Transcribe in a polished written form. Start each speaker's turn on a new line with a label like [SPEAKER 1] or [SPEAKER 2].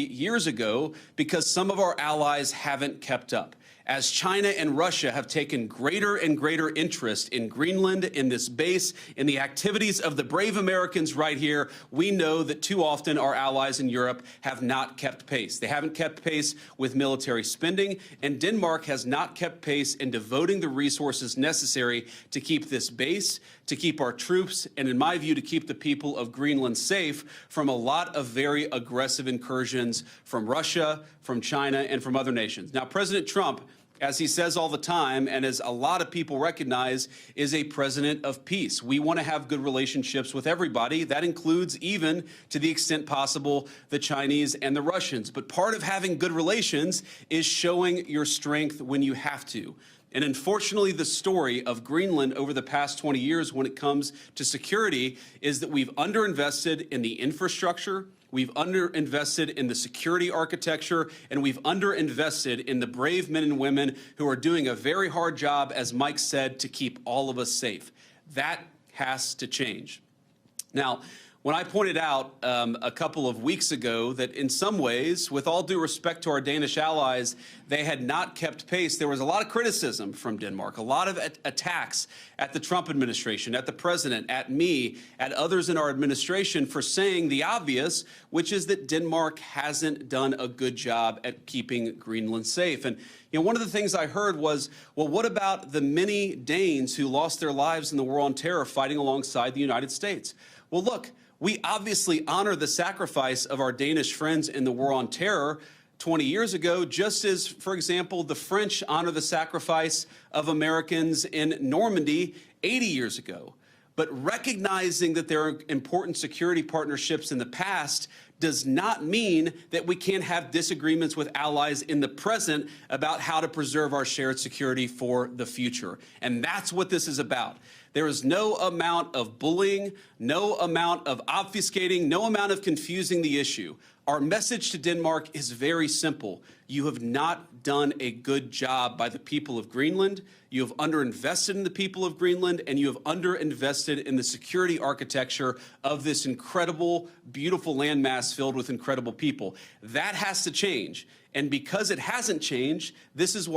[SPEAKER 1] years ago because some of our allies haven't kept up. As China and Russia have taken greater and greater interest in Greenland, in this base, in the activities of the brave Americans right here, we know that too often our allies in Europe have not kept pace. They haven't kept pace with military spending, and Denmark has not kept pace in devoting the resources necessary to keep this base, to keep our troops, and in my view, to keep the people of Greenland safe from a lot of very aggressive incursions from Russia, from China, and from other nations. Now, President Trump, as he says all the time, and as a lot of people recognize, is a president of peace. We want to have good relationships with everybody. That includes, even to the extent possible, the Chinese and the Russians. But part of having good relations is showing your strength when you have to. And unfortunately, the story of Greenland over the past 20 years when it comes to security is that we've underinvested in the infrastructure, we've underinvested in the security architecture, and we've underinvested in the brave men and women who are doing a very hard job, as Mike said, to keep all of us safe. That has to change. Now, when I pointed out a couple of weeks ago that in some ways, with all due respect to our Danish allies, they had not kept pace, there was a lot of criticism from Denmark, a lot of attacks at the Trump administration, at the president, at me, at others in our administration for saying the obvious, which is that Denmark hasn't done a good job at keeping Greenland safe. And one of the things I heard was, well, what about the many Danes who lost their lives in the war on terror fighting alongside the United States? Well, look, we obviously honor the sacrifice of our Danish friends in the war on terror 20 years ago, just as, for example, the French honor the sacrifice of Americans in Normandy 80 years ago. But recognizing that there are important security partnerships in the past does not mean that we can't have disagreements with allies in the present about how to preserve our shared security for the future. And that's what this is about. There is no amount of bullying, no amount of obfuscating, no amount of confusing the issue. Our message to Denmark is very simple. You have not done a good job by the people of Greenland. You have underinvested in the people of Greenland, and you have underinvested in the security architecture of this incredible, beautiful landmass filled with incredible people. That has to change. And because it hasn't changed, this is why